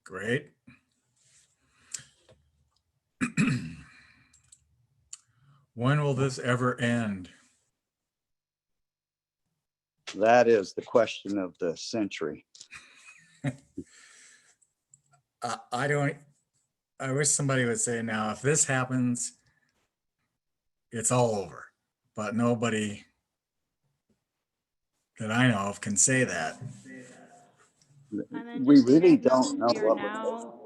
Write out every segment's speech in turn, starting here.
Great. When will this ever end? That is the question of the century. I wish somebody would say now, if this happens, it's all over. But nobody that I know of can say that. And then We just so you really guys know, don't know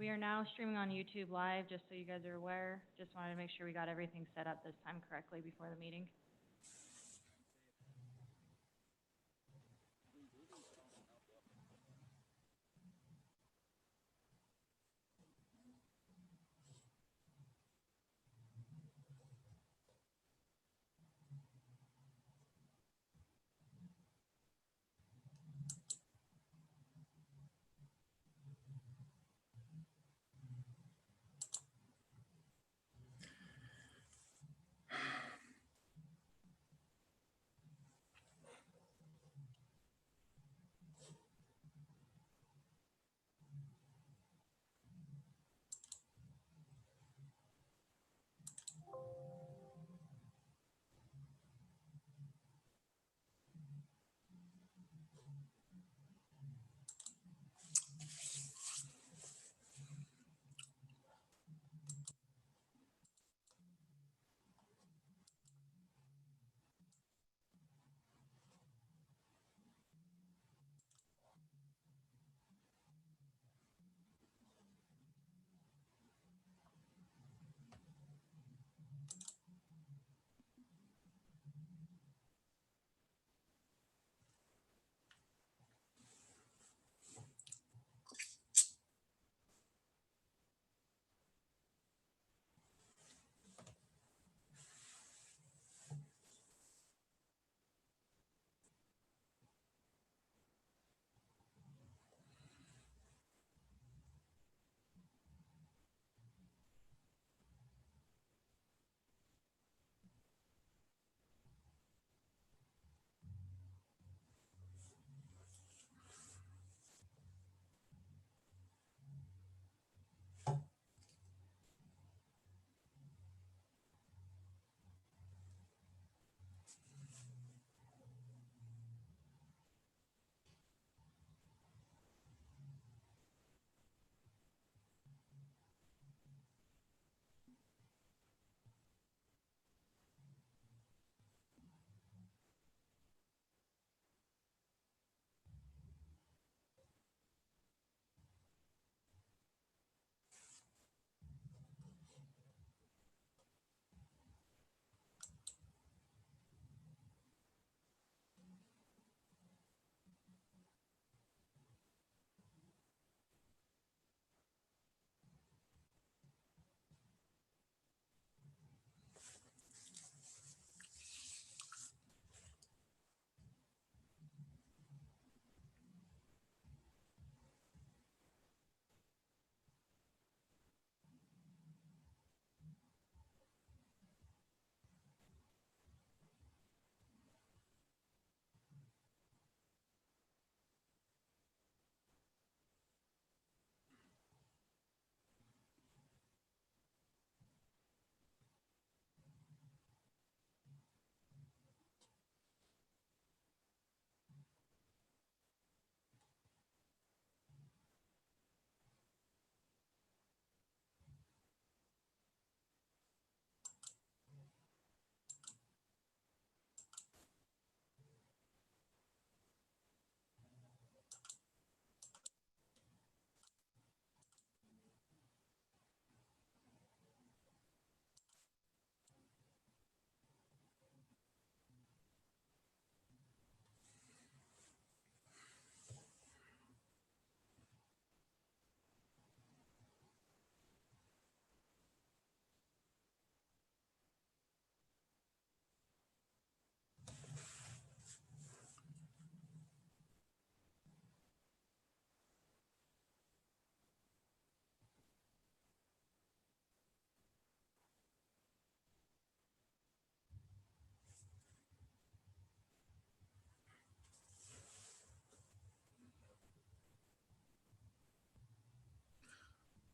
we are now streaming on YouTube Live, just so you guys are aware. Just wanted to make sure we got everything set up this time correctly before the meeting.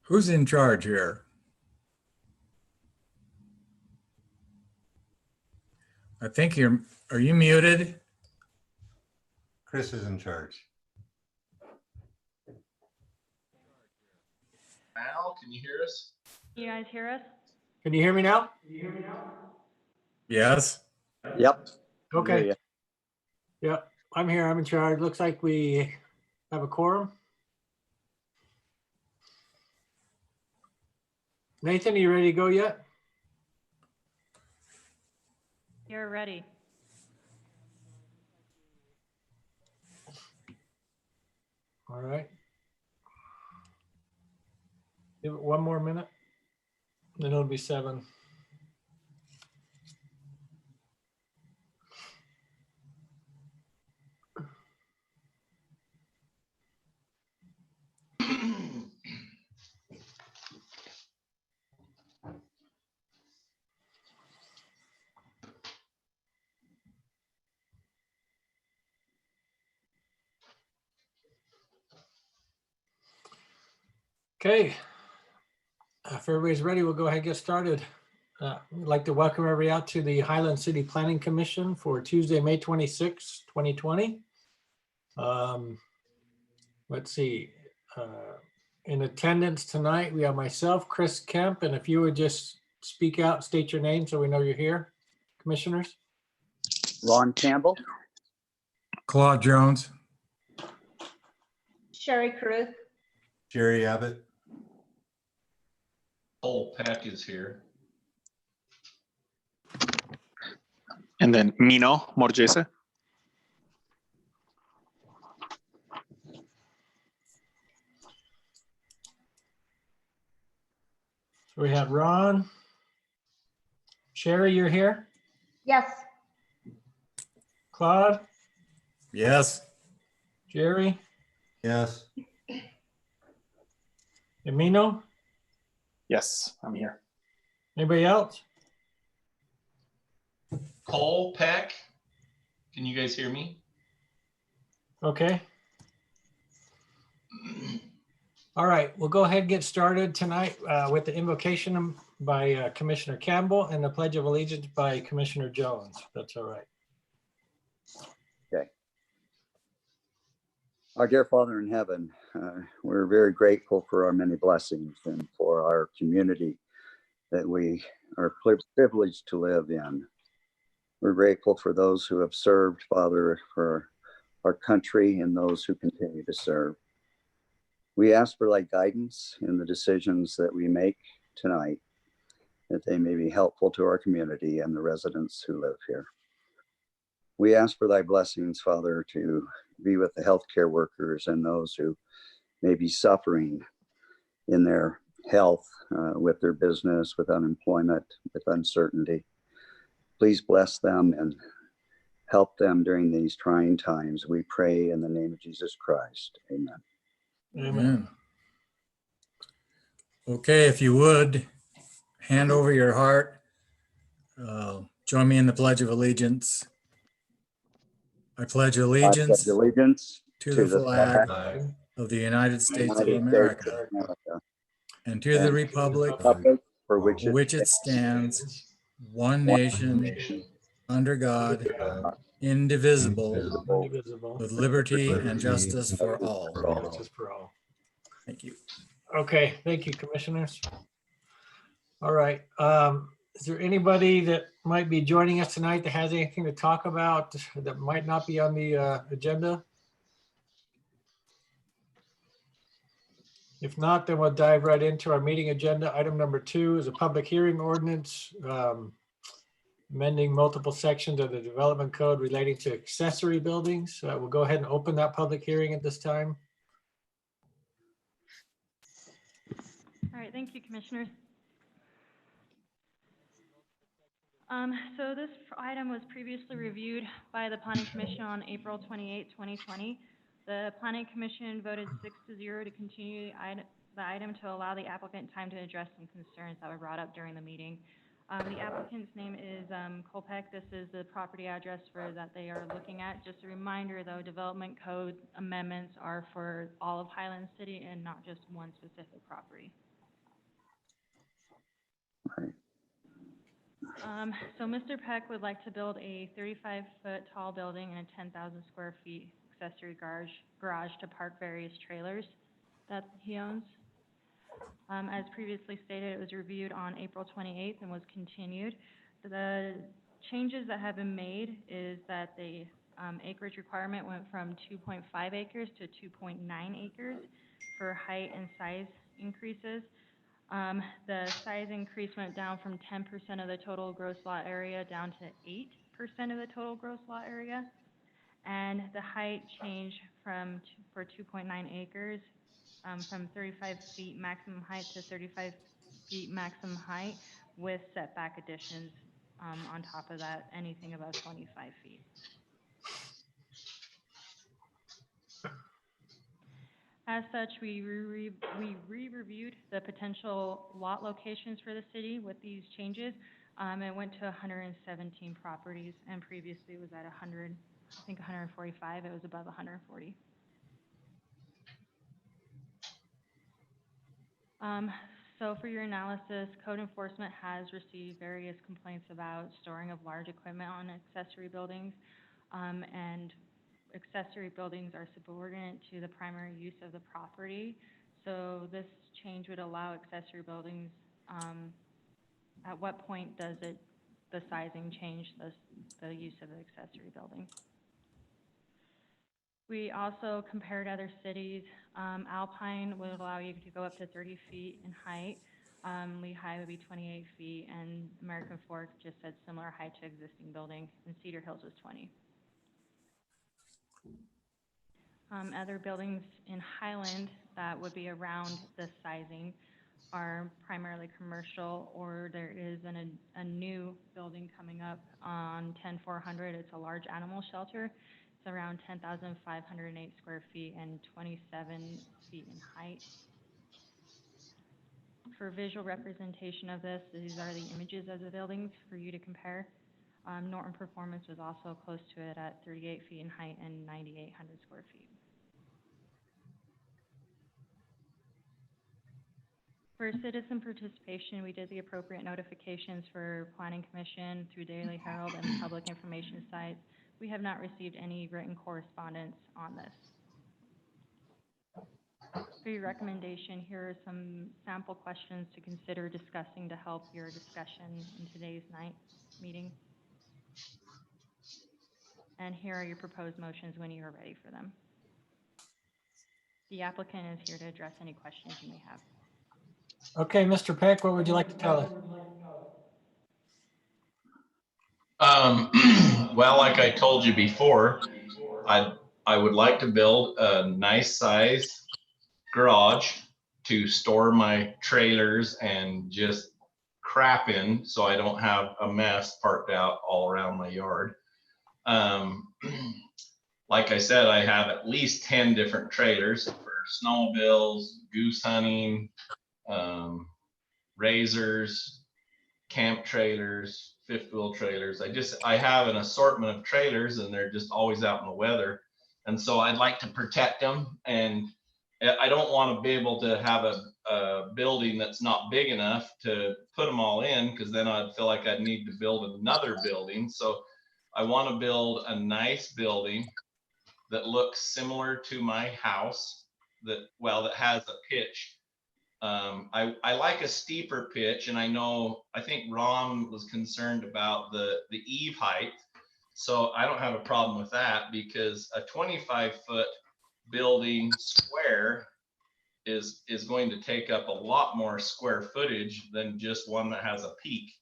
Who's in charge here? I think are you muted? Chris is in charge. Al, can you hear us? Can you guys hear us? Can you hear me now? Yes. Yep. Okay. Yeah. Yep, I'm here. I'm in charge. Looks like we have a quorum. Nathan, are you ready to go yet? You're ready. All right. Give it one more minute. Then it'll be 7. Okay. If everybody's ready, we'll go ahead and get started. We'd like to welcome everybody out to the Highland City Planning Commission for Tuesday, May 26, 2020. Let's see. In attendance tonight, we have myself, Chris Kemp, and if you would just speak out, state your name so we know you're here, commissioners. Ron Campbell. Claude Jones. Sherry Caruth. Jerry Abbott. Cole Peck is here. And then Mino Morgese. So we have Ron. Sherry, you're here. Yes. Claude, Yes. Jerry, Yes. and Mino. Yes, I'm here. Anybody else? Cole Peck, can you guys hear me? Okay. All right, we'll go ahead and get started tonight with the invocation by Commissioner Campbell and the Pledge of Allegiance by Commissioner Jones. That's all right. Our dear Father in heaven, we're very grateful for our many blessings and for our community that we are privileged to live in. We're grateful for those who have served, Father, for our country and those who continue to serve. We ask for thy guidance in the decisions that we make tonight, that they may be helpful to our community and the residents who live here. We ask for thy blessings, Father, to be with the healthcare workers and those who may be suffering in their health, with their business, with unemployment, with uncertainty. Please bless them and help them during these trying times. We pray in the name of Jesus Christ. Amen. Amen. Okay, if you would, hand over your heart. Join me in the Pledge of Allegiance. I pledge I allegiance pledge allegiance to the flag Flag of the United States of United America States of America, and to the republic republic for which for it which it stands, one nation, under God, indivisible, Indivisible. with liberty and justice for all. Justice for all. Thank you. Okay, thank you, commissioners. All right, is there anybody that might be joining us tonight that has anything to talk about that might not be on the agenda? If not, then we'll dive right into our meeting agenda. Item number 2 is a public hearing ordinance amending multiple sections of the development code relating to accessory buildings. We'll go ahead and open that public hearing at this time. All right, thank you, commissioners. So this item was previously reviewed by the Planning Commission on April 28, 2020. The Planning Commission voted 6-0 to continue the item to allow the applicant time to address some concerns that were brought up during the meeting. The applicant's name is Cole Peck. This is the property address that they are looking at. Just a reminder, though, development code amendments are for all of Highland City and not just one specific property. Right. So Mr. Peck would like to build a 35-foot tall building and a 10,000 square feet accessory garage to park various trailers that he owns. As previously stated, it was reviewed on April 28th and was continued. The changes that have been made is that the acreage requirement went from 2.5 acres to 2.9 acres for height and size increases. The size increase went down from 10% of the total gross lot area down to 8% of the total gross lot area. And the height changed for 2.9 acres, from 35 feet maximum height to 35 feet maximum height with setback additions, on top of that, anything above 25 feet. As such, we re-reviewed the potential lot locations for the city with these changes. It went to 117 properties, and previously it was at 100, I think 145. It was above 140. So for your analysis, code enforcement has received various complaints about storing of large equipment on accessory buildings, and accessory buildings are subordinate to the primary use of the property. So this change would allow accessory buildings, at what point does the sizing change the use of the accessory building? We also compared other cities. Alpine would allow you to go up to 30 feet in height. Lehigh would be 28 feet, and American Fork just said similar height to existing building, and Cedar Hills was 20. Other buildings in Highland that would be around this sizing are primarily commercial, or there is a new building coming up on 10400. It's a large animal shelter. It's around 10,508 square feet and 27 feet in height. For visual representation of this, these are the images of the buildings for you to compare. Norton Performance was also close to it at 38 feet in height and 9,800 square feet. For citizen participation, we did the appropriate notifications for Planning Commission through Daily Herald and public information sites. We have not received any written correspondence on this. For your recommendation, here are some sample questions to consider discussing to help your discussion in today's night meeting. And here are your proposed motions when you are ready for them. The applicant is here to address any questions you may have. Okay, Mr. Peck, what would you like to tell us? Well, like I told you before, I would like to build a nice size garage to store my trailers and just crap in, so I don't have a mess parked out all around my yard. Like I said, I have at least 10 different trailers for snowmobiles, goose hunting, razors, camp trailers, fifth wheel trailers. I have an assortment of trailers, and they're just always out in the weather. And so I'd like to protect them, and I don't want to be able to have a building that's not big enough to put them all in, because then I'd feel like I'd need to build another building. So I want to build a nice building that looks similar to my house, that has a pitch. I like a steeper pitch, and I think Ron was concerned about the eave height. So I don't have a problem with that, because a 25-foot building square is going to take up a lot more square footage than just one that has a peak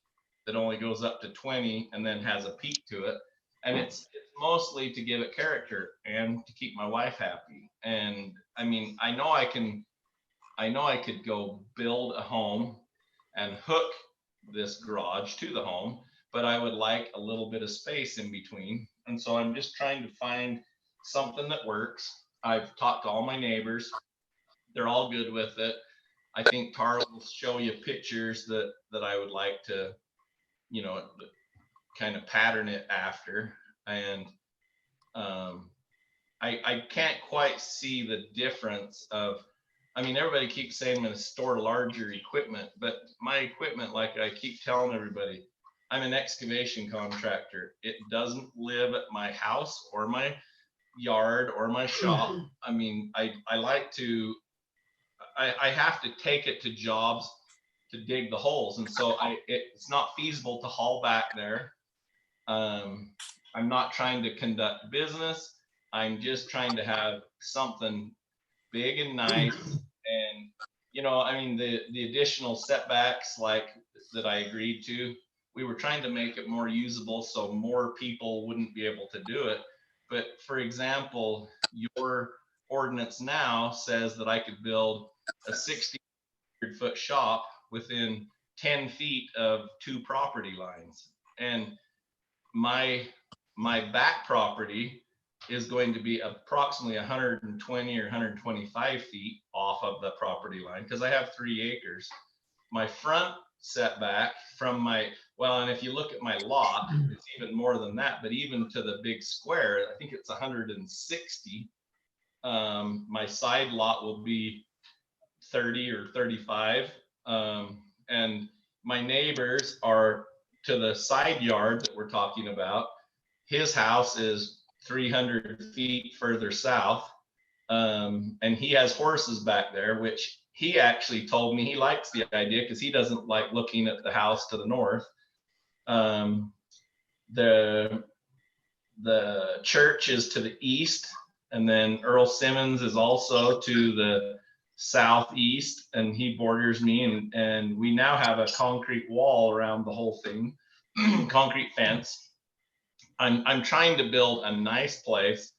that only goes up to 20 and then has a peak to it. And it's mostly to give it character and to keep my wife happy. And I mean, I know I could go build a home and hook this garage to the home, but I would like a little bit of space in between. And so I'm just trying to find something that works. I've talked to all my neighbors. They're all good with it. I think Tara will show you pictures that I would like to, kind of pattern it after. And I can't quite see the difference of I mean, everybody keeps saying I'm gonna store larger equipment, but my equipment, like I keep telling everybody, I'm an excavation contractor. It doesn't live at my house or my yard or my shop. I mean, I like to, I have to take it to jobs to dig the holes. And so it's not feasible to haul back there. I'm not trying to conduct business. I'm just trying to have something big and nice. And, you know, I mean, the additional setbacks like that I agreed to, we were trying to make it more usable so more people wouldn't be able to do it. But for example, your ordinance now says that I could build a 60-foot shop within 10 feet of 2 property lines. And my back property is going to be approximately 120 or 125 feet off of the property line because I have 3 acres. My front setback from my, well, and if you look at my lot, it's even more than that, but even to the big square, I think it's 160. My side lot will be 30 or 35. And my neighbors are to the side yard that we're talking about. His house is 300 feet further south. And he has horses back there, which he actually told me he likes the idea because he doesn't like looking at the house to the north. The church is to the east, and then Earl Simmons is also to the southeast, and he borders me, and we now have a concrete wall around the whole thing, concrete fence. I'm trying to build a nice place,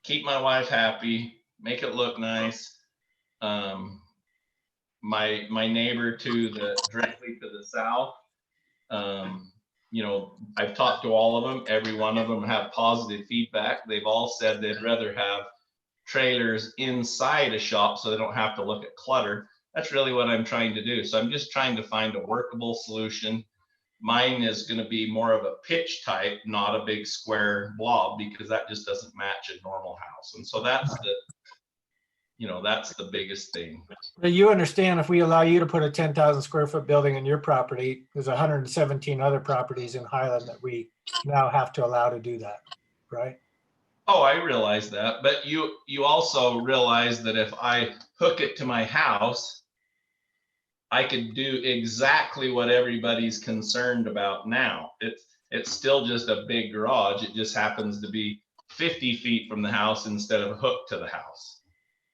keep my wife happy, make it look nice. My neighbor directly to the south, you know, I've talked to all of them. Every one of them have positive feedback. They've all said they'd rather have trailers inside a shop so they don't have to look at clutter. That's really what I'm trying to do. So I'm just trying to find a workable solution. Mine is going to be more of a pitch type, not a big square blob, because that just doesn't match a normal house. And so that's the biggest thing. But you understand if we allow you to put a 10,000 square foot building in your property, there's 117 other properties in Highland that we now have to allow to do that, right? Oh, I realize that, but you also realize that if I hook it to my house, I could do exactly what everybody's concerned about now. It's still just a big garage. It just happens to be 50 feet from the house instead of hooked to the house.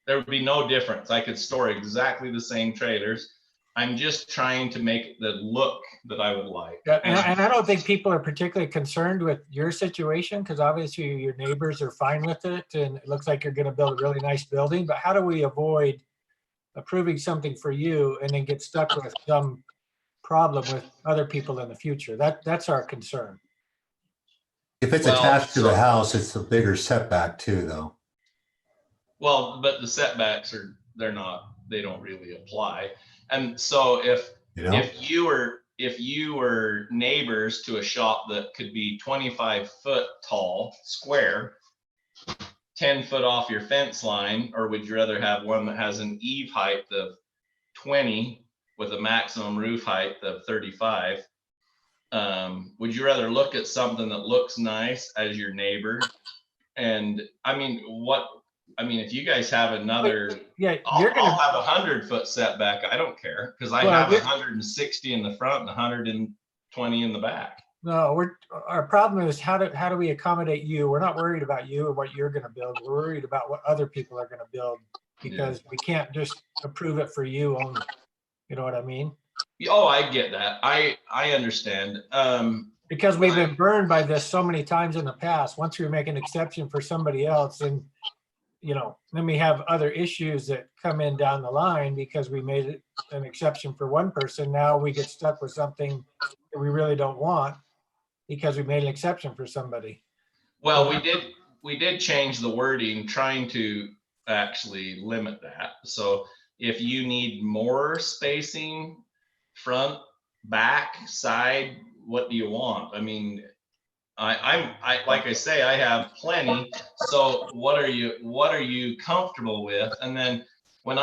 There would be no difference. I could store exactly the same trailers. I'm just trying to make the look that I would like. Yeah, and I don't think people are particularly concerned with your situation because obviously your neighbors are fine with it and it looks like you're going to build a really nice building. But how do we avoid approving something for you and then get stuck with some problem with other people in the future? That's our concern. If it's Well, attached to so- the house, it's a bigger setback too, though. Well, but the setbacks they don't really apply. And so if you were neighbors to a shop that could be 25 foot tall, square, 10 foot off your fence line, or would you rather have one that has an eave height of 20 with a maximum roof height of 35? Would you rather look at something that looks nice as your neighbor? And I mean, if you guys have another, Yeah, I'll you're gonna. have 100-foot setback. I don't care because I Well, have 160 in the front and 120 in the back. No, our problem is how do we accommodate you? We're not worried about you and what you're going to build. We're worried about what other people are going to build because we can't just approve it for you only. You know what I mean? Oh, I get that. I understand. Because we've been burned by this so many times in the past. Once we make an exception for somebody else, and then we have other issues that come in down the line because we made it an exception for one person. Now we get stuck with something that we really don't want because we made an exception for somebody. Well, we did change the wording, trying to actually limit that. So if you need more spacing, front, back, side, what do you want? I mean, I like I say, I have plenty. So what are you comfortable with? And then when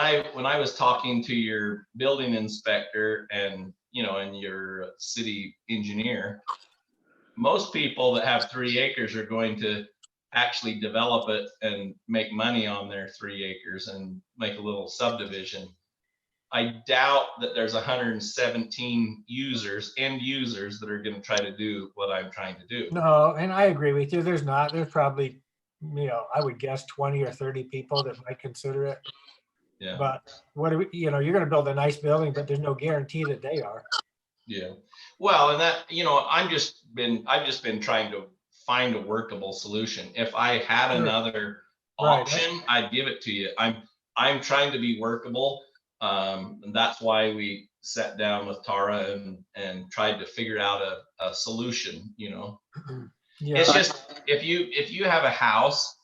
I was talking to your building inspector and, and your city engineer, most people that have 3 acres are going to actually develop it and make money on their 3 acres and make a little subdivision. I doubt that there's 117 end users that are going to try to do what I'm trying to do. No, and I agree with you. There's not. There's probably, I would guess 20 or 30 people that might consider it. Yeah. But you're going to build a nice building, but there's no guarantee that they are. Yeah. Well, and that, I've just been trying to find a workable solution. If I had Sure. another Right. option, I'd give it to you. I'm trying to be workable. And that's why we sat down with Tara and tried to figure out a solution, Yeah. It's just, if you have a house,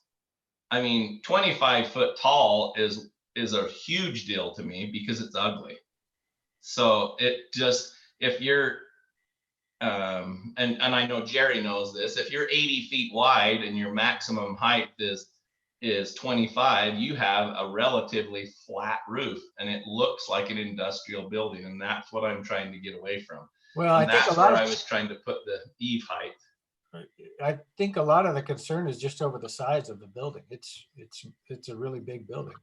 25 foot tall is a huge deal to me because it's ugly. So it just, if you're, and I know Jerry knows this, if you're 80 feet wide and your maximum height is 25, you have a relatively flat roof and it looks like an industrial building. And that's what I'm trying to get away from. Well, And that's where I was trying to put the eave height. I think a lot of the concern is just over the size of the building. It's a really big building.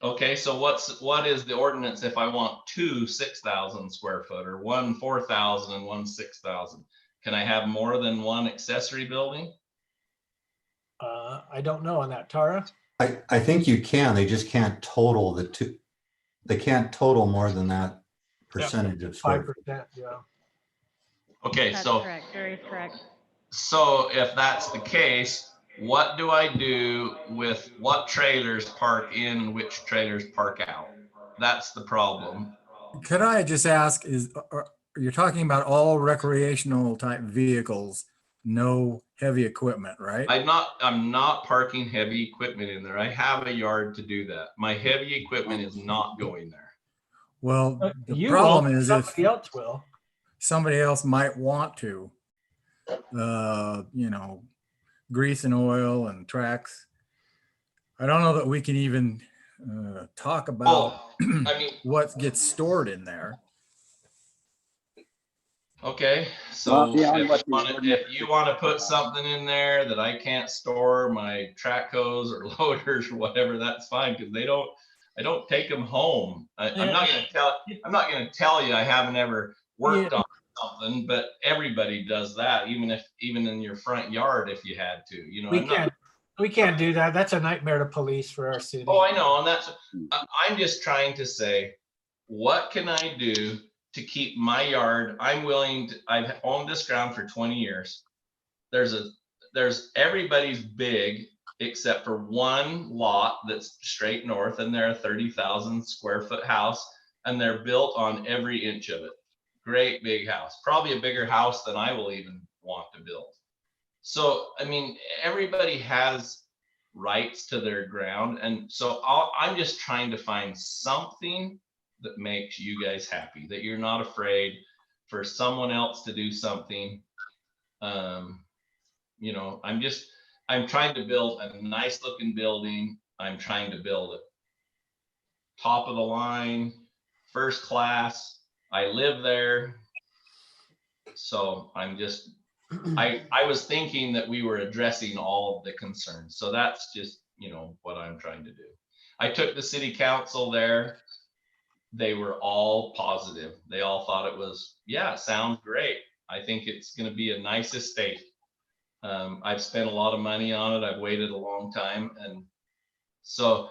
Okay, so what is the ordinance if I want 2 6,000 square foot or 1 4,000 and 1 6,000? Can I have more than one accessory building? I don't know on that, Tara. I think you can, they just can't total the two. They can't total more than that percentage of square. 5%. Yeah. Okay, That's so correct, Gary's correct. so if that's the case, what do I do with what trailers park in and which trailers park out? That's the problem. Could I just ask, you're talking about all recreational type vehicles, no heavy equipment, right? I'm not parking heavy equipment in there. I have a yard to do that. My heavy equipment is not going there. Well, the You problem won't, is if somebody else will. somebody else might want to, grease and oil and tracks. I don't know that we can even talk about what gets stored in there. Okay, so Well, beyond what if you want to put something in there that I can't store, my track hose or loaders or whatever, that's fine, because I don't take them home. I'm not gonna tell you I haven't ever worked on something, but everybody does that, even in your front yard if you had to, We can't do that. That's a nightmare to police for our city. Oh, I know, and I'm just trying to say, what can I do to keep my yard? I've owned this ground for 20 years. There's everybody's big except for one lot that's straight north, and they're a 30,000 square foot house, and they're built on every inch of it. Great big house, probably a bigger house than I will even want to build. So, everybody has rights to their ground. And so I'm just trying to find something that makes you guys happy, that you're not afraid for someone else to do something. I'm trying to build a nice looking building. I'm trying to build it top of the line, first class. I live there. So I'm just, I was thinking that we were addressing all of the concerns. So that's just, what I'm trying to do. I took the city council there. They were all positive. They all thought it was, yeah, sounds great. I think it's going to be a nice estate. I've spent a lot of money on it. I've waited a long time. And so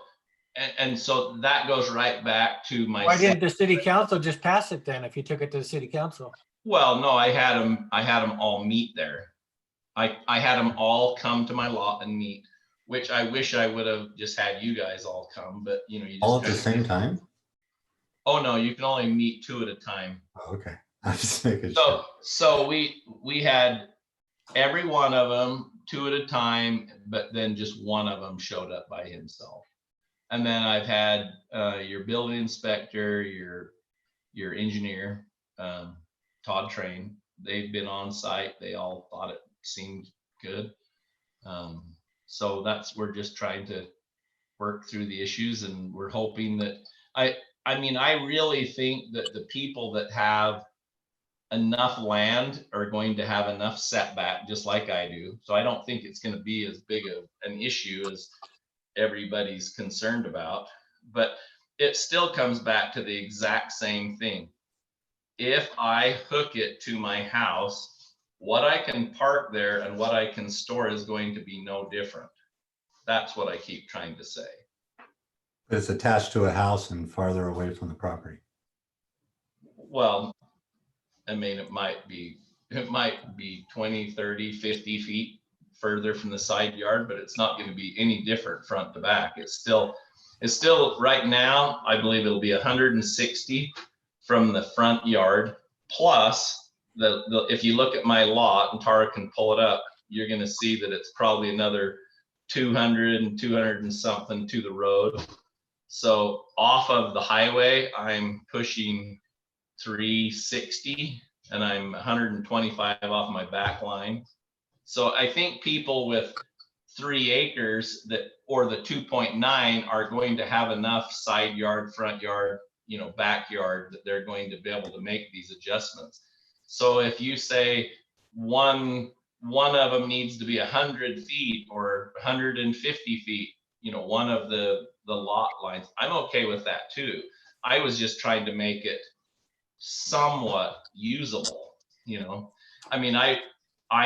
that goes right back to my. Why didn't the city council just pass it then if you took it to the city council? Well, no, I had them all meet there. I had them all come to my lot and meet, which I wish I would have just had you guys all come, but you just All at the same time? Oh no, you can only meet 2 at a time. Oh, okay. I'm just making sure. So we had every one of them 2 at a time, but then just one of them showed up by himself. And then I've had your building inspector, your engineer, Todd Train. They've been on site. They all thought it seemed good. So we're just trying to work through the issues, and we're hoping that, I mean, I really think that the people that have enough land are going to have enough setback, just like I do. So I don't think it's going to be as big of an issue as everybody's concerned about. But it still comes back to the exact same thing. If I hook it to my house, what I can park there and what I can store is going to be no different. That's what I keep trying to say. It's attached to a house and farther away from the property. Well, I mean, it might be 20, 30, 50 feet further from the side yard, but it's not going to be any different front to back. It's still right now, I believe it'll be 160 from the front yard, plus if you look at my lot, and Tara can pull it up, you're going to see that it's probably another 200 and something to the road. So off of the highway, I'm pushing 360 and I'm 125 off my back line. So I think people with 3 acres or the 2.9 are going to have enough side yard, front yard, backyard, that they're going to be able to make these adjustments. So if you say one of them needs to be 100 feet or 150 feet, one of the lot lines, I'm okay with that too. I was just trying to make it somewhat usable. I mean, I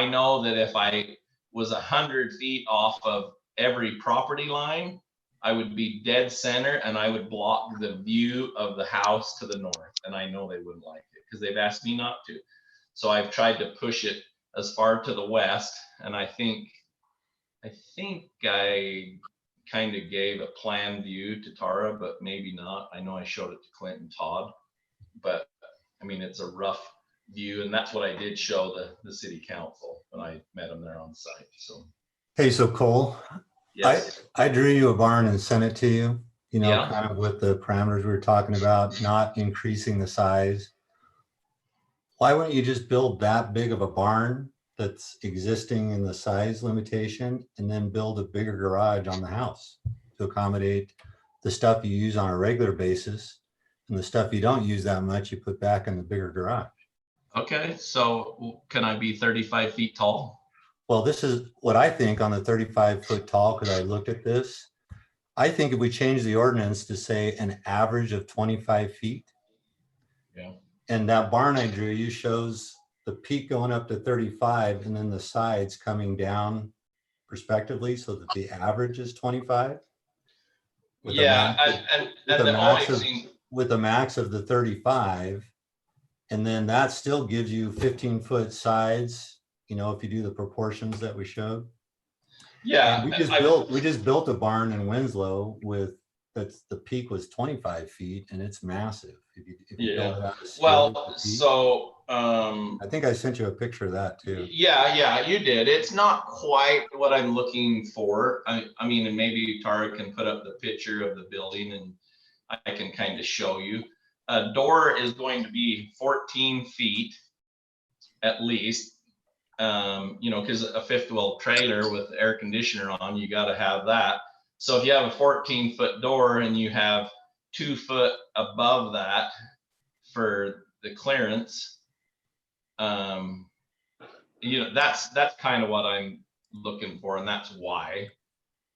know that if I was 100 feet off of every property line, I would be dead center and I would block the view of the house to the north. And I know they wouldn't like it because they've asked me not to. So I've tried to push it as far to the west. And I think I kind of gave a plan view to Tara, but maybe not. I know I showed it to Clint and Todd, but I mean, it's a rough view, and that's what I did show the city council when I met them there on site. So, Hey, so Cole, yes. I drew you a barn and sent it to you, Yeah. kind of with the parameters we were talking about, not increasing the size. Why wouldn't you just build that big of a barn that's existing in the size limitation and then build a bigger garage on the house to accommodate the stuff you use on a regular basis, and the stuff you don't use that much, you put back in the bigger garage? Okay, so can I be 35 feet tall? Well, this is what I think on the 35-foot tall, because I looked at this. I think if we change the ordinance to say an average of 25 feet. Yeah. And that barn I drew you shows the peak going up to 35 and then the sides coming down respectively, so that the average is 25. Yeah, with a max of the 35. And then that still gives you 15-foot sides, if you do the proportions that we showed. Yeah. And we just built a barn in Winslow the peak was 25 feet and it's massive. If you build it out of steel, well, so I think I sent you a picture of that too. Yeah, you did. It's not quite what I'm looking for. I mean, and maybe Tara can put up the picture of the building and I can kind of show you. A door is going to be 14 feet at least, because a fifth wheel trailer with air conditioner on, you got to have that. So if you have a 14-foot door and you have 2 foot above that for the clearance, that's kind of what I'm looking for, and that's why.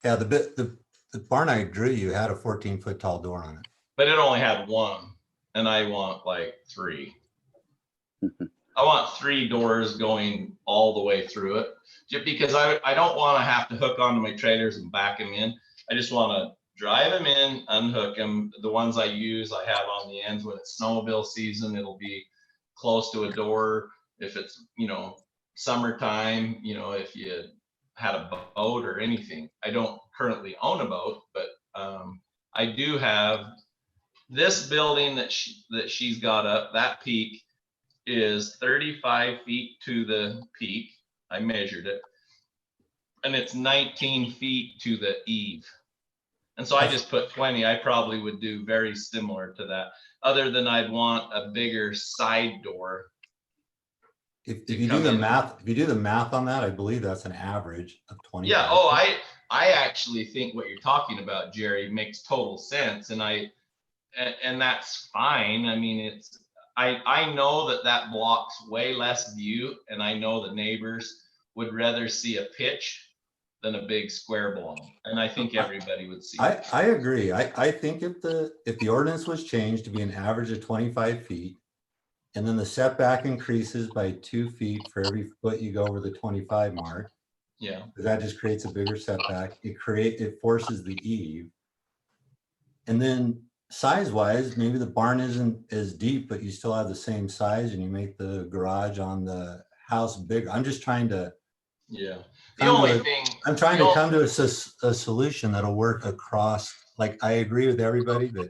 Yeah, the barn I drew you had a 14-foot tall door on it, but it only had one, and I want like 3. I want 3 doors going all the way through it, just because I don't want to have to hook onto my trailers and back them in. I just want to drive them in, unhook them. The ones I use, I have on the ends. When it's snowmobile season, it'll be close to a door. If it's, summertime, if you had a boat or anything. I don't currently own a boat, but I do have this building that she's got up. That peak is 35 feet to the peak. I measured it. And it's 19 feet to the eave. And so I just put 20. I probably would do very similar to that, other than I'd want a bigger side door. If you do the math on that, I believe that's an average of 20. Yeah. I actually think what you're talking about, Jerry, makes total sense. And that's fine. I mean, I know that blocks way less view, and I know the neighbors would rather see a pitch than a big square block. And I think everybody would see that. I agree. I think if the ordinance was changed to be an average of 25 feet, and then the setback increases by 2 feet for every foot you go over the 25 mark, Yeah. that just creates a bigger setback. It forces the eave. And then size-wise, maybe the barn isn't as deep, but you still have the same size, and you make the garage on the house bigger. I'm just trying to. Yeah. I'm trying to come to a solution that'll work across. Like, I agree with everybody that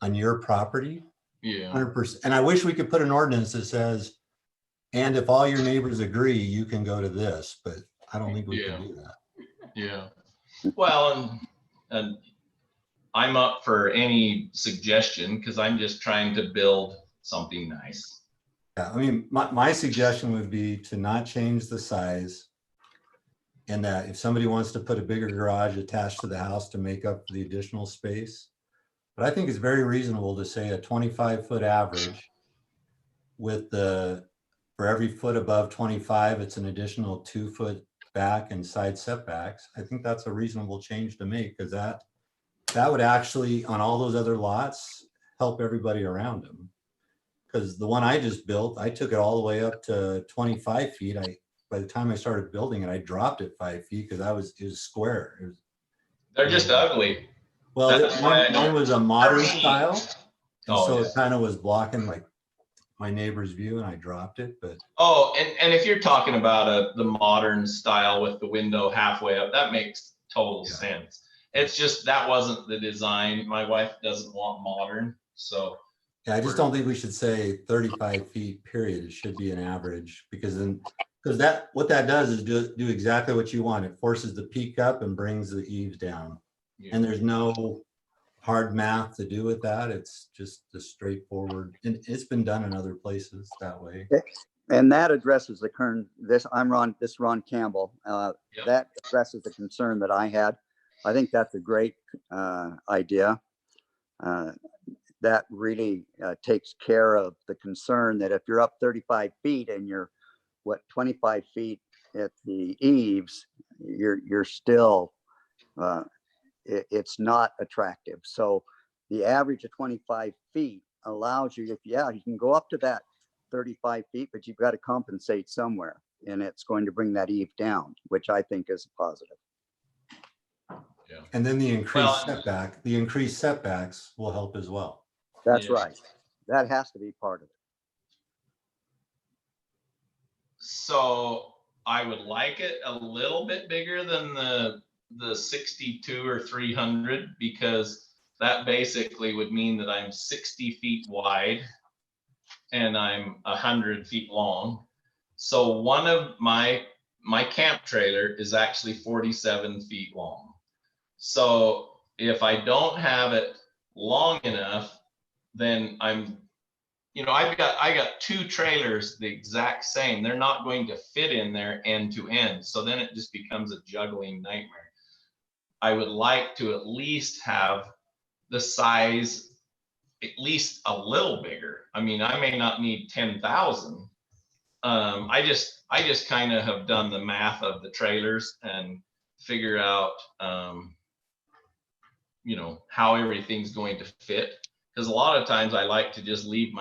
on your property, Yeah. 100%. And I wish we could put an ordinance that says, and if all your neighbors agree, you can go to this, but I don't think we can do that. Yeah. Well, and I'm up for any suggestion because I'm just trying to build something nice. Yeah, I mean, my suggestion would be to not change the size. And that if somebody wants to put a bigger garage attached to the house to make up the additional space. But I think it's very reasonable to say a 25-foot average with for every foot above 25, it's an additional 2 foot back and side setbacks. I think that's a reasonable change to make, because that would actually, on all those other lots, help everybody around them. Because the one I just built, I took it all the way up to 25 feet. By the time I started building it, I dropped it 5 feet because it was square. They're just ugly. Well, mine was a modern style. And Oh, so yeah. it kind of was blocking like my neighbor's view, and I dropped it. But Oh, and if you're talking about the modern style with the window halfway up, that makes total sense. It's just that wasn't the design. My wife doesn't want modern, so. yeah, I just don't think we should say 35 feet, period. It should be an average, because what that does is do exactly what you want. It forces the peak up and brings the eaves down. Yeah. And there's no hard math to do with that. It's just the straightforward, and it's been done in other places that way. And that addresses the current, I'm Ron Campbell. Yep. That addresses the concern that I had. I think that's a great idea. That really takes care of the concern that if you're up 35 feet and you're 25 feet at the eaves, you're still, it's not attractive. So the average of 25 feet allows you, you can go up to that 35 feet, but you've got to compensate somewhere, and it's going to bring that eave down, which I think is a positive. Yeah. And then the increased setbacks will help as well. That's right. That has to be part of it. So I would like it a little bit bigger than the 62 or 300, because that basically would mean that I'm 60 feet wide and I'm 100 feet long. So one of my camp trailer is actually 47 feet long. So if I don't have it long enough, then I got 2 trailers the exact same. They're not going to fit in there end to end. So then it just becomes a juggling nightmare. I would like to at least have the size at least a little bigger. I mean, I may not need 10,000. I just kind of have done the math of the trailers and figure out, how everything's going to fit. Because a lot of times I like to just leave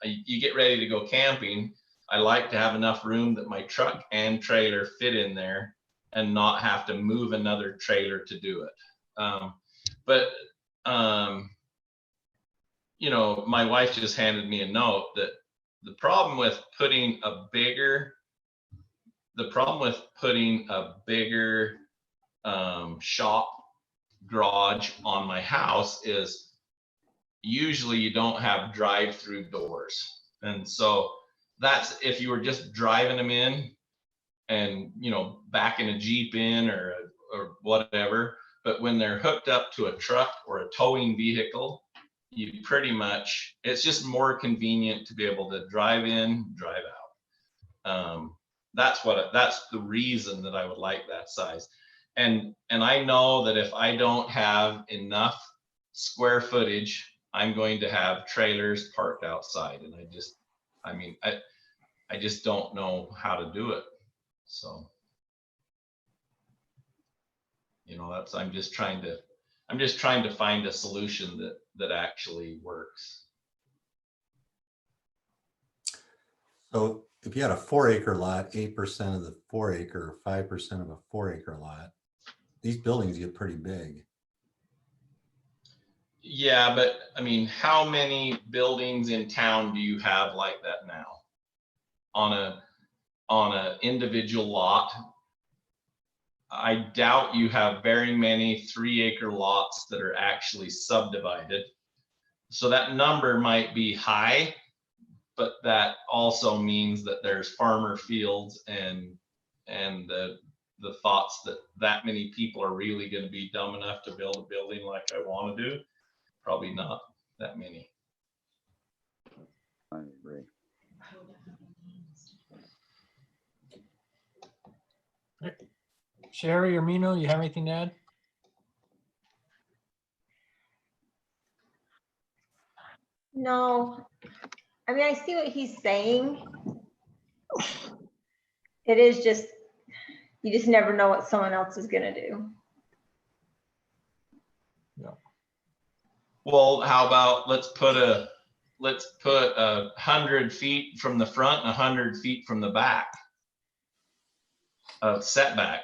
you get ready to go camping. I like to have enough room that my truck and trailer fit in there and not have to move another trailer to do it. My wife just handed me a note that the problem with putting a bigger shop garage on my house is usually you don't have drive-through doors. And so that's if you were just driving them in and, backing a Jeep in or whatever. But when they're hooked up to a truck or a towing vehicle, it's just more convenient to be able to drive in, drive out. That's the reason that I would like that size. And I know that if I don't have enough square footage, I'm going to have trailers parked outside. And I just don't know how to do it. So, I'm just trying to find a solution that actually works. So if you had a 4-acre lot, 8% of the 4-acre, 5% of a 4-acre lot, these buildings get pretty big. Yeah, but I mean, how many buildings in town do you have like that now? On a individual lot? I doubt you have very many 3-acre lots that are actually subdivided. So that number might be high, but that also means that there's farmer fields and the thoughts that many people are really going to be dumb enough to build a building like I want to do. Probably not that many. I agree. Sherry or Mino, you have anything to add? No, I mean, I see what he's saying. It is just, you just never know what someone else is gonna do. Well, how about let's put 100 feet from the front and 100 feet from the back of setback.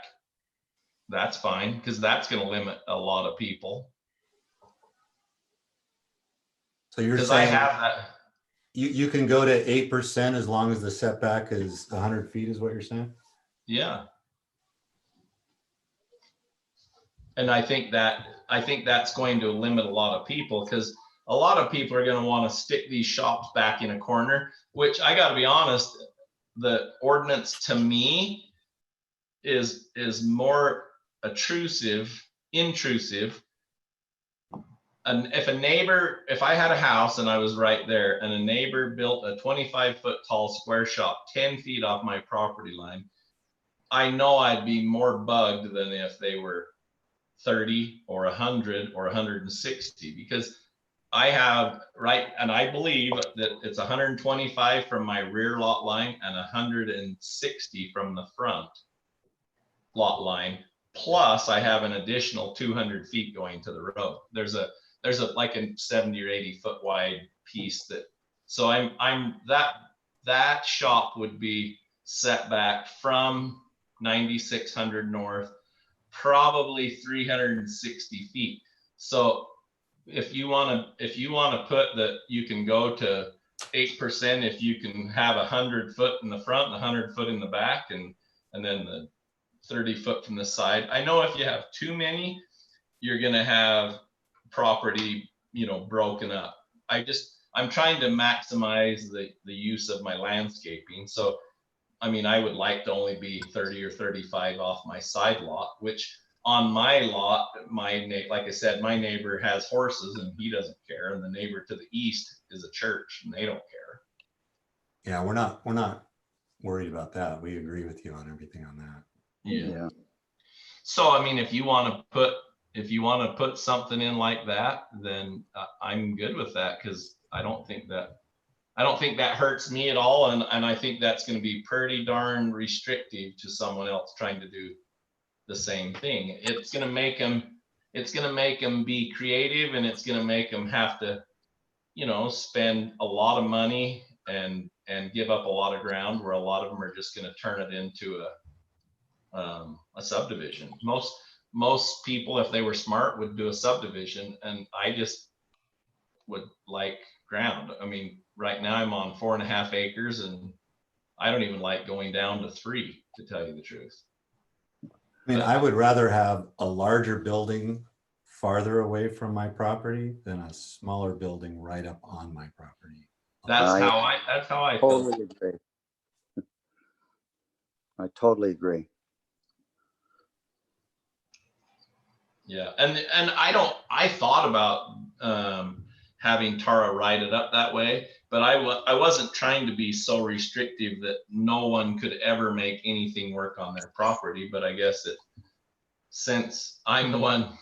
That's fine, because that's going to limit a lot of people. So you're Because I saying have that. you can go to 8% as long as the setback is 100 feet is what you're saying? Yeah. And I think that's going to limit a lot of people, because a lot of people are going to want to stick these shops back in a corner, which I got to be honest, the ordinance to me is more intrusive. And if I had a house and I was right there and a neighbor built a 25-foot tall square shop 10 feet off my property line, I know I'd be more bugged than if they were 30 or 100 or 160, because and I believe that it's 125 from my rear lot line and 160 from the front lot line. Plus I have an additional 200 feet going to the road. There's a like a 70 or 80 foot wide piece so that shop would be set back from 9600 north, probably 360 feet. So if you want to put that, you can go to 8% if you can have 100 foot in the front and 100 foot in the back, and then the 30 foot from the side. I know if you have too many, you're going to have property, broken up. I'm trying to maximize the use of my landscaping. So, I mean, I would like to only be 30 or 35 off my side lot, which on my lot, like I said, my neighbor has horses and he doesn't care. And the neighbor to the east is a church and they don't care. Yeah, we're not worried about that. We agree with you on everything on that. Yeah. So, I mean, if you want to put something in like that, then I'm good with that, because I don't think that hurts me at all, and I think that's going to be pretty darn restrictive to someone else trying to do the same thing. It's going to make them be creative, and it's going to make them have to, spend a lot of money and give up a lot of ground, where a lot of them are just going to turn it into a subdivision. Most people, if they were smart, would do a subdivision, and I just would like ground. I mean, right now I'm on 4.5 acres, and I don't even like going down to 3, to tell you the truth. I mean, I would rather have a larger building farther away from my property than a smaller building right up on my property. That's how I feel. Totally agree. I totally agree. Yeah, and I thought about having Tara write it up that way, but I wasn't trying to be so restrictive that no one could ever make anything work on their property. But I guess since I'm the one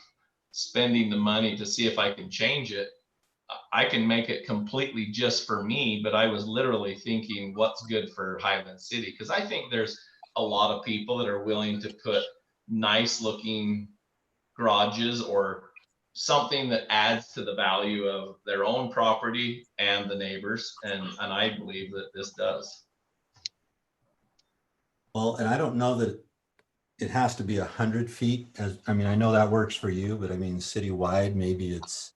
spending the money to see if I can change it, I can make it completely just for me, but I was literally thinking what's good for Highland City. Cause I think there's a lot of people that are willing to put nice looking garages or something that adds to the value of their own property and the neighbors. And I believe that this does. Well, and I don't know that it has to be 100 feet as, I mean, I know that works for you, but I mean, citywide, maybe it's,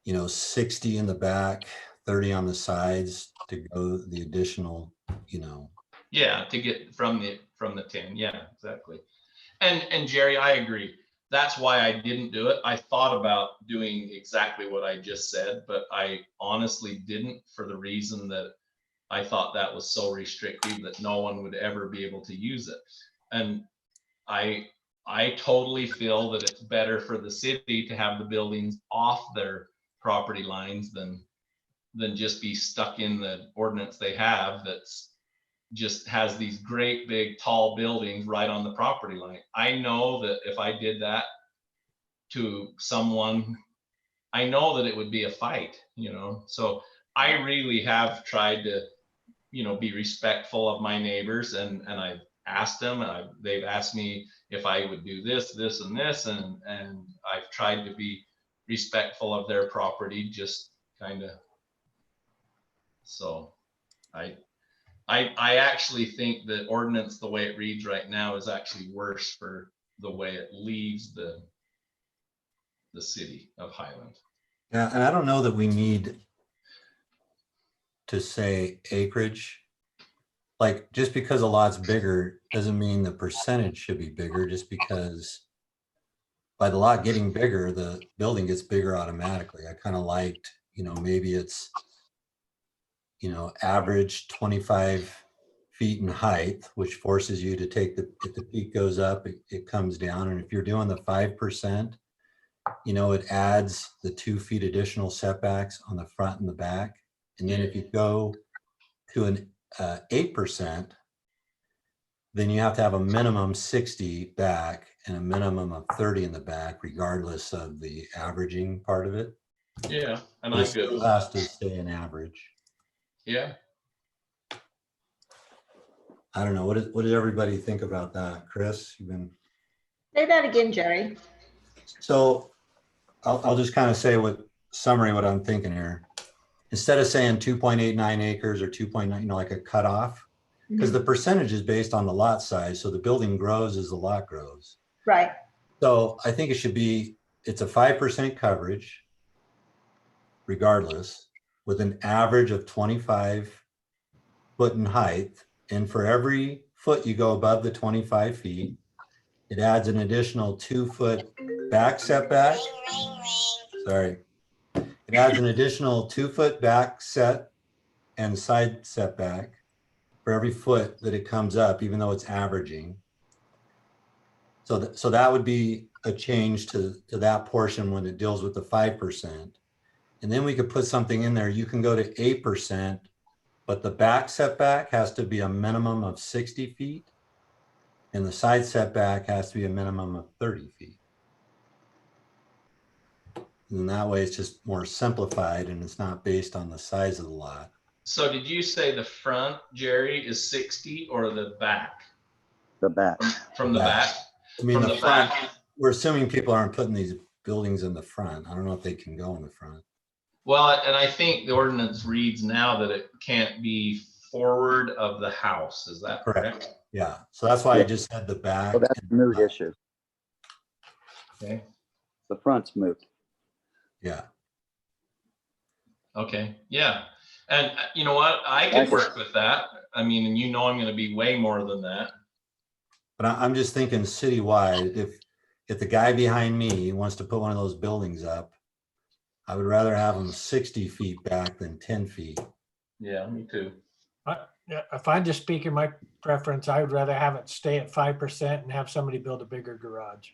60 in the back, 30 on the sides to go the additional, Yeah, to get from the 10. Yeah, exactly. And Jerry, I agree. That's why I didn't do it. I thought about doing exactly what I just said, but I honestly didn't, for the reason that I thought that was so restrictive that no one would ever be able to use it. And I totally feel that it's better for the city to have the buildings off their property lines than just be stuck in the ordinance they have that's just has these great big tall buildings right on the property line. I know that if I did that to someone, I know that it would be a fight, so I really have tried to, be respectful of my neighbors, and I've asked them, and they've asked me if I would do this, this, and this, and I've tried to be respectful of their property, just kind of. So I actually think the ordinance, the way it reads right now, is actually worse for the way it leaves the city of Highland. Yeah, and I don't know that we need to say acreage. Like, just because a lot's bigger doesn't mean the percentage should be bigger, just because by the lot getting bigger, the building gets bigger automatically. I kind of liked, maybe it's, average 25 feet in height, which forces you to take if the peak goes up, it comes down. And if you're doing the 5%, it adds the 2 feet additional setbacks on the front and the back. And then if you go to an 8%, then you have to have a minimum 60 back and a minimum of 30 in the back, regardless of the averaging part of it. Yeah, and But I'm it still good. has to stay an average. Yeah. I don't know. What does everybody think about that? Chris, you've been. Say that again, Jerry. So I'll just kind of say what I'm thinking here. Instead of saying 2.89 acres or 2.9, like a cutoff, because the percentage is based on the lot size. So the building grows as the lot grows. Right. So I think it should be, it's a 5% coverage regardless, with an average of 25 foot in height. And for every foot you go above the 25 feet, it adds an additional 2 foot back setback. Sorry. It adds an additional 2 foot back set and side setback for every foot that it comes up, even though it's averaging. So that would be a change to that portion when it deals with the 5%. And then we could put something in there. You can go to 8%, but the back setback has to be a minimum of 60 feet. And the side setback has to be a minimum of 30 feet. And that way it's just more simplified and it's not based on the size of the lot. So did you say the front, Jerry, is 60 or the back? The back. From the back? I mean, From the the front, back. we're assuming people aren't putting these buildings in the front. I don't know if they can go in the front. Well, and I think the ordinance reads now that it can't be forward of the house. Is that correct? Yeah. So that's why I just said the back. So that's a moot issue. Okay. The front's moot. Yeah. Okay. Yeah. And you know what? I could work with that. I mean, and I'm going to be way more than that. But I'm just thinking citywide, if the guy behind me wants to put one of those buildings up, I would rather have them 60 feet back than 10 feet. Yeah, me too. If I'm just speaking my preference, I would rather have it stay at 5% and have somebody build a bigger garage.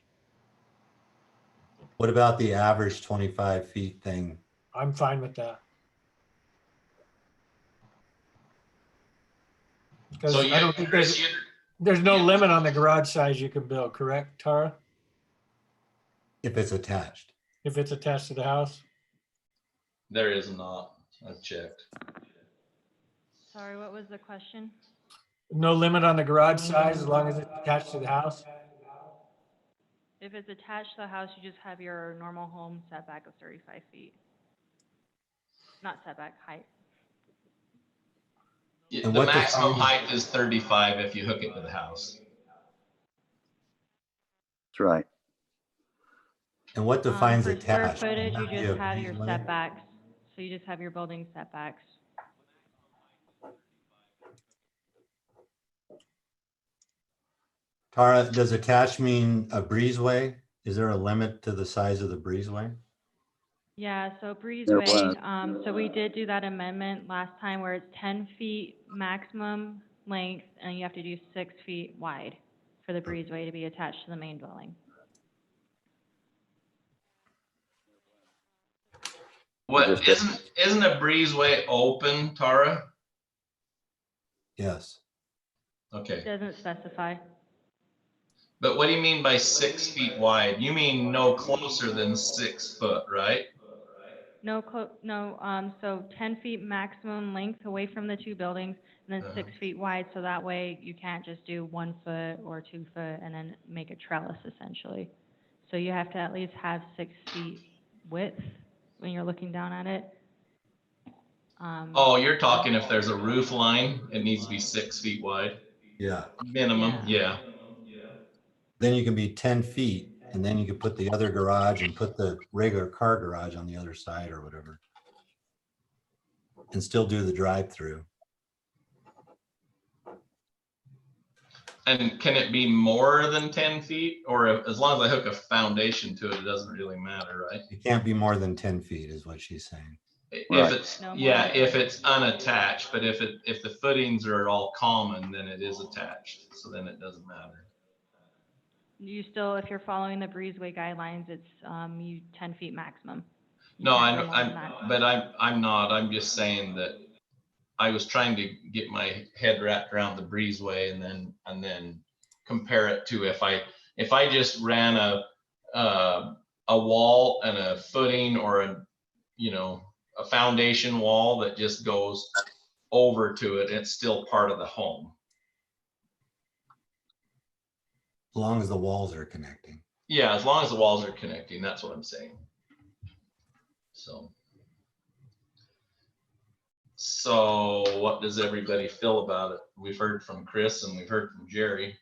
What about the average 25 feet thing? I'm fine with that. So I don't think Chris, There's no limit on the garage size you can build, correct, Tara? If it's attached. If it's attached to the house? There is not. I've checked. Sorry, what was the question? No limit on the garage size as long as it's attached to the house? If it's attached to the house, you just have your normal home setback of 35 feet. Not setback, height. Yeah, And the what does- maximum height is 35 if you hook it to the house. That's right. And what defines For attached? square footage, you Does that just be a have your breezeway? setbacks. So you just have your building setbacks. Tara, does attached mean a breezeway? Is there a limit to the size of the breezeway? Yeah, so There was. breezeway, so we did do that amendment last time where it's 10 feet maximum length and you have to do 6 feet wide for the breezeway to be attached to the main dwelling. What Just- isn't a breezeway open, Tara? Yes. It Okay, doesn't specify. but what do you mean by 6 feet wide? You mean no closer than 6 foot, right? So 10 feet maximum length away from the two buildings and then 6 feet wide, so that way you can't just do 1 foot or 2 foot and then make a trellis essentially. So you have to at least have 6 feet width when you're looking down at it. Oh, you're talking if there's a roof line, it needs to be 6 feet wide, Yeah. minimum, yeah. Then you can be 10 feet and then you could put the other garage and put the regular car garage on the other side or whatever. And still do the drive-through. And can it be more than 10 feet? Or as long as I hook a foundation to it, it doesn't really matter, right? It can't be more than 10 feet is what she's saying. If Right. it's, No more yeah, than if 10. it's unattached, but if the footings are all common, then it is attached, so then it doesn't matter. You still, if you're following the breezeway guidelines, it's, 10 feet maximum. You No, can't go more than that. I'm not, I'm just saying that I was trying to get my head wrapped around the breezeway and then compare it to if I just ran a wall and a footing or a foundation wall that just goes over to it, it's still part of the home. As long as the walls are connecting. Yeah, as long as the walls are connecting, that's what I'm saying. So what does everybody feel about it? We've heard from Chris and we've heard from Jerry.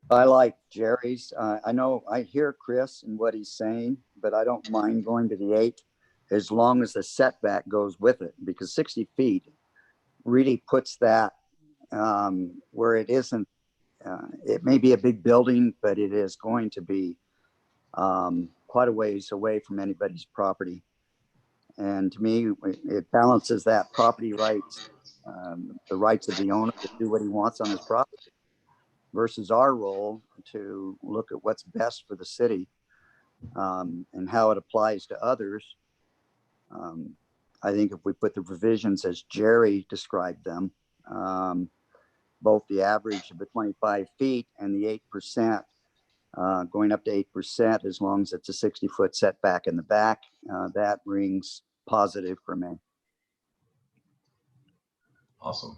I like Jerry's. I know I hear Chris and what he's saying, but I don't mind going to the 8 as long as the setback goes with it, because 60 feet really puts that where it isn't. It may be a big building, but it is going to be quite a ways away from anybody's property. And to me, it balances that property rights, the rights of the owner to do what he wants on his property, versus our role to look at what's best for the city and how it applies to others. I think if we put the provisions as Jerry described them, both the average of the 25 feet and the 8%, going up to 8%, as long as it's a 60-foot setback in the back, that rings positive for me. Awesome.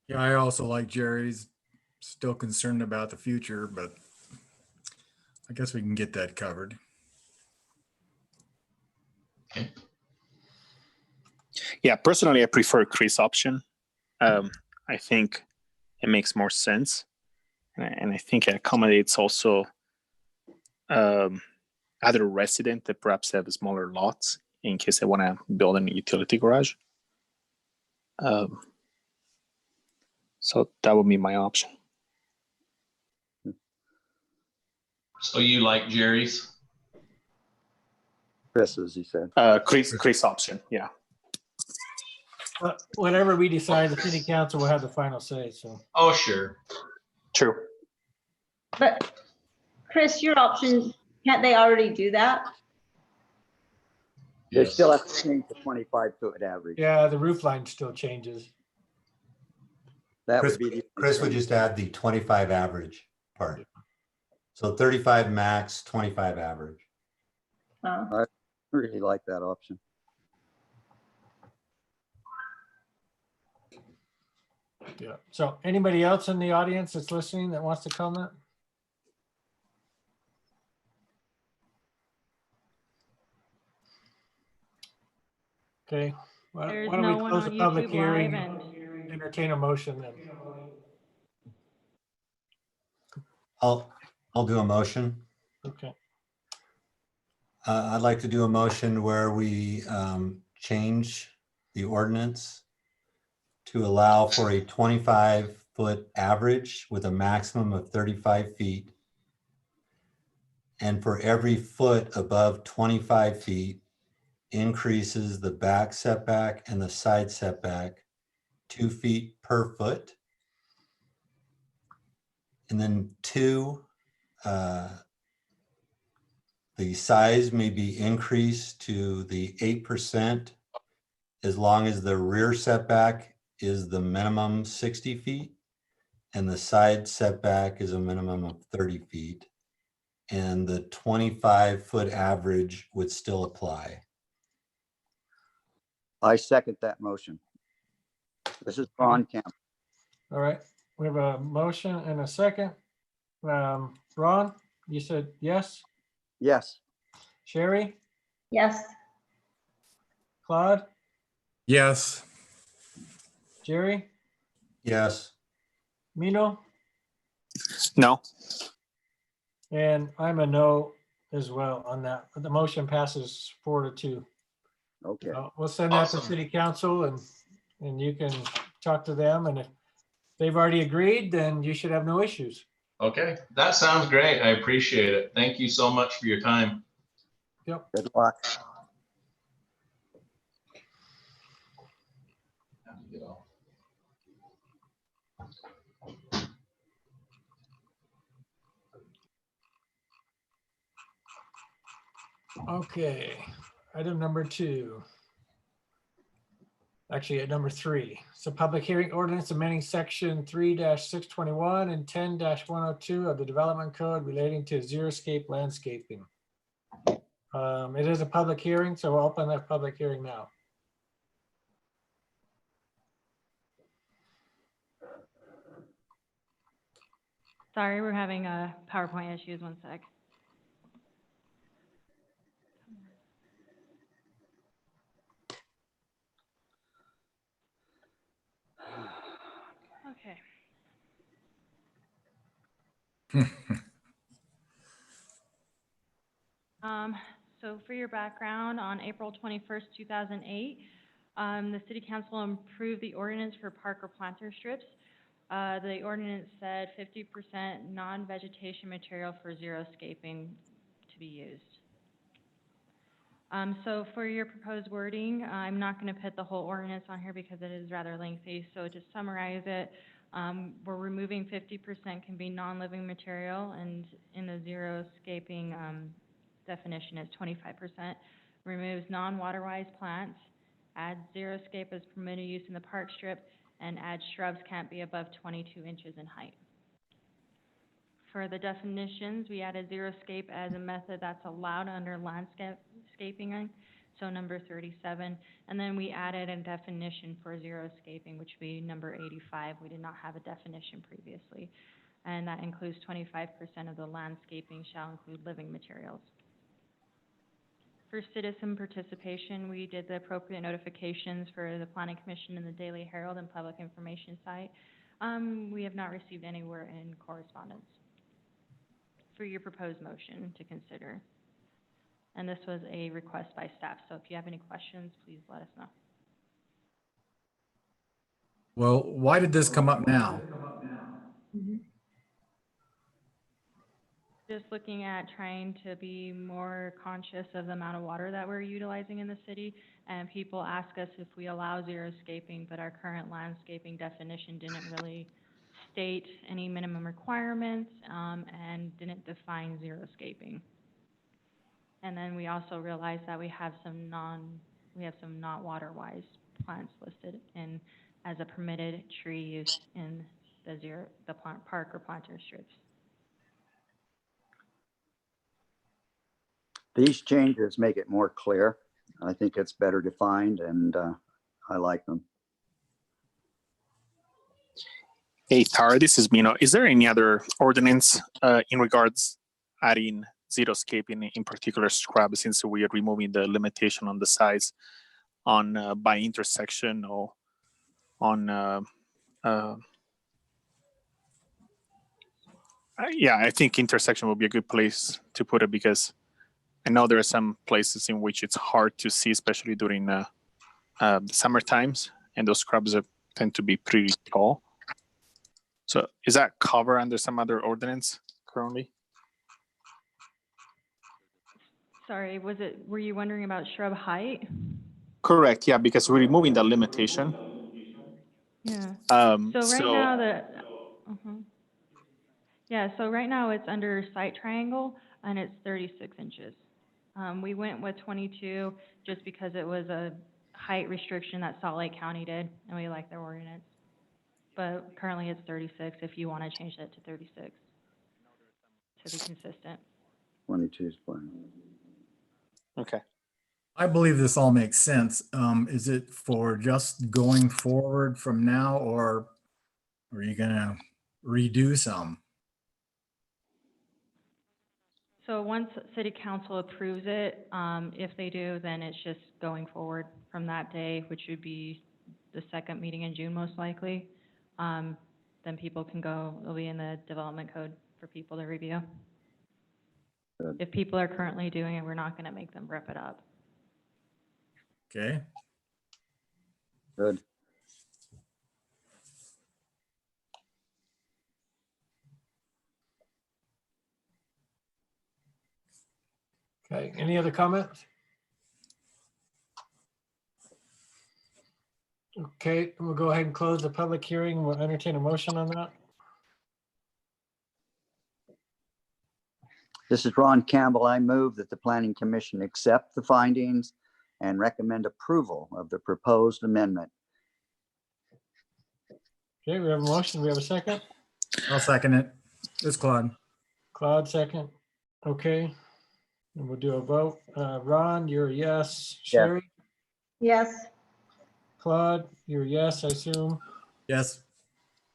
Yeah, I also like Jerry's. Still concerned about the future, but I guess we can get that covered. Yeah, personally, I prefer Chris' option. I think it makes more sense, and I think it accommodates also other residents that perhaps have smaller lots in case they want to build a utility garage. So that would be my option. So you like Jerry's? Chris, as he said. Chris option, yeah. Whatever we decide, the city council will have the final say, so. Oh, sure. True. But Chris, your option, can't they already do that? They Yes. still have to change the 25-foot average. Yeah, the roof line still changes. That Chris, would be the. Chris would just add the 25 average part. So 35 max, 25 average. I really like that option. Yeah. So anybody else in the audience that's listening that wants to comment? Okay. Why There's don't no we one close on the public YouTube hearing Live and and entertain a motion then? I'll do a motion. Okay. I'd like to do a motion where we change the ordinance to allow for a 25-foot average with a maximum of 35 feet. And for every foot above 25 feet, increases the back setback and the side setback 2 feet per foot. And then 2, the size may be increased to the 8% as long as the rear setback is the minimum 60 feet and the side setback is a minimum of 30 feet. And the 25-foot average would still apply. I second that motion. This is Ron Camp. All right. We have a motion and a second. Ron, you said yes. Yes. Sherry, Yes. Claude, Yes. Jerry, Yes. Mino, No. and I'm a no as well on that. The motion passes 4-2. Okay. We'll send that to Awesome. city council and you can talk to them. And if they've already agreed, then you should have no issues. Okay, that sounds great. I appreciate it. Thank you so much for your time. Yep. Good luck. Okay, item number 2. Actually, at number 3, it's a public hearing ordinance amending section 3-621 and 10-102 of the Development Code relating to xeriscape landscaping. It is a public hearing, so we'll open that public hearing now. sorry, we're having PowerPoint issues. One sec. Okay. So for your background, on April 21st, 2008, the City Council approved the ordinance for park or planter strips. The ordinance said 50% non-vegetation material for xeriscaping to be used. So for your proposed wording, I'm not going to put the whole ordinance on here because it is rather lengthy. So to summarize it, we're removing 50% can be non-living material, and in the xeriscaping definition is 25%. Removes non-water-wise plants, adds xeriscape as permitted use in the park strip, and adds shrubs can't be above 22 inches in height. For the definitions, we added xeriscape as a method that's allowed under landscaping, so number 37. And then we added a definition for xeriscaping, which would be number 85. We did not have a definition previously. And that includes 25% of the landscaping shall include living materials. For citizen participation, we did the appropriate notifications for the Planning Commission and the Daily Herald and Public Information site. We have not received anywhere in correspondence for your proposed motion to consider. And this was a request by staff, so if you have any questions, please let us know. Well, why did this come up now? Just looking at trying to be more conscious of the amount of water that we're utilizing in the city. And people ask us if we allow xeriscaping, but our current landscaping definition didn't really state any minimum requirements, and didn't define xeriscaping. And then we also realized that we have some not water-wise plants listed in, as a permitted tree use in the park or planter strips. These changes make it more clear. I think it's better defined and I like them. Hey, Tara, this is Mino. Is there any other ordinance in regards adding xeriscape in particular scrub, since we are removing the limitation on the size on by intersection or on yeah, I think intersection will be a good place to put it, because I know there are some places in which it's hard to see, especially during the summer times, and those scrubs tend to be pretty tall. So is that covered under some other ordinance currently? Sorry, were you wondering about shrub height? Correct, yeah, because we're removing the limitation. Yeah. So Right now yeah, so right now it's under site triangle and it's 36 inches. We went with 22 just because it was a height restriction that Salt Lake County did, and we like their ordinance. But currently it's 36 if you want to change that to 36 to be consistent. 22 is fine. okay. I believe this all makes sense. Is it for just going forward from now, or are you gonna redo some? So once city council approves it, if they do, then it's just going forward from that day, which would be the second meeting in June, most likely. Then people can go, it'll be in the development code for people to review. Good. If people are currently doing it, we're not gonna make them rip it up. Okay. Good. Okay, any other comments? Okay, we'll go ahead and close the public hearing. We'll entertain a motion on that. This is Ron Campbell. I move that the Planning Commission accept the findings and recommend approval of the proposed amendment. Okay, we have a motion. We have a second. I'll second it. It's Claude. Claude, second. Okay. And we'll do a vote. Ron, you're a yes. Sherry? Yes. Claude, you're a yes, I assume. Yes.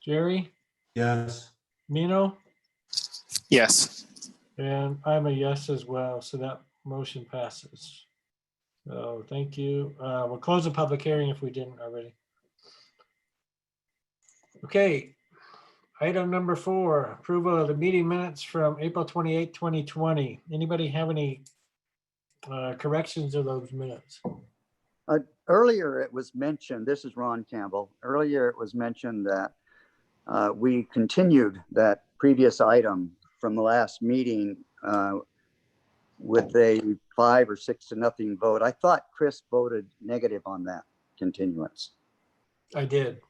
Jerry? Yes. Mino? Yes. And I'm a yes as well, so that motion passes. So thank you. We'll close the public hearing if we didn't already. Okay. Item number 4, approval of the meeting minutes from April 28, 2020. Anybody have any corrections of those minutes? Earlier it was mentioned, this is Ron Campbell. Earlier it was mentioned that we continued that previous item from the last meeting with a 5 or 6 to nothing vote. I thought Chris voted negative on that continuance. I did.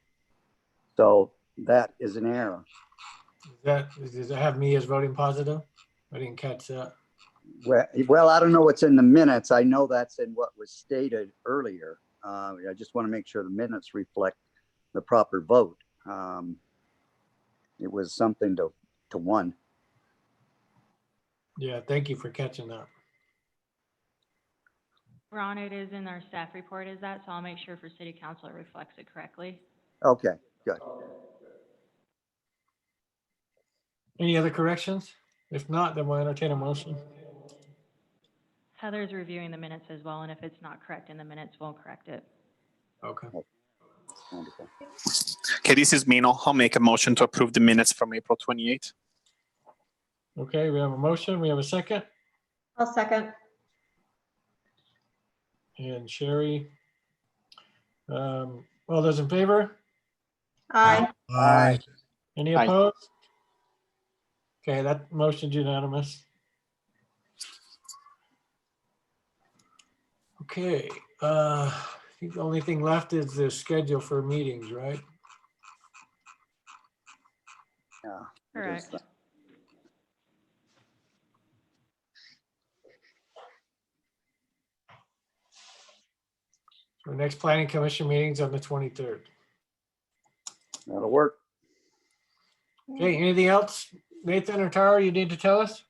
So that is an error. Does it have me as voting positive? I didn't catch that. Well, I don't know what's in the minutes. I know that's in what was stated earlier. I just want to make sure the minutes reflect the proper vote. It was something to 1. Yeah, thank you for catching that. Ron, it is in our staff report, is that? So I'll make sure for city council it reflects it correctly. Okay, good. Any other corrections? If not, then we'll entertain a motion. Heather's reviewing the minutes as well, and if it's not correct in the minutes, we'll correct it. Okay. Wonderful. Okay, this is Mino. I'll make a motion to approve the minutes from April 28th. Okay, we have a motion. We have a second. I'll second. And Sherry. All those in favor? Aye. Aye. Any Aye. opposed? Okay, that motion's unanimous. Okay, I think the only thing left is the schedule for meetings, right? Yeah. Correct. The next planning commission meeting's on the 23rd. That'll work. Okay, anything else? Nathan or Tara, you need to tell us?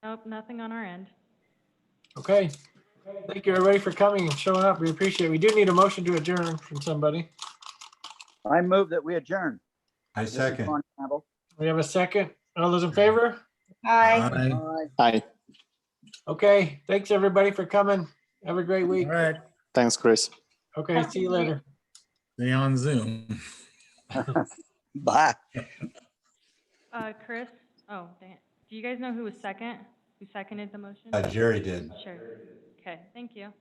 Nope, nothing on our end. Okay. Thank you, everybody, for coming and showing up. We appreciate it. We do need a motion to adjourn from somebody. I move that we adjourn. I This is second. Ron Campbell. We have a second. All those in favor? Hi. Aye. Aye. Hi. Okay, thanks, everybody, for coming. Have a great All week. right, Thanks, Chris. Okay, see you later. stay on Zoom. Bye. Chris, oh, dang it. Do you guys know who was second? Who seconded the motion? Jerry did. Sure. Okay, thank you.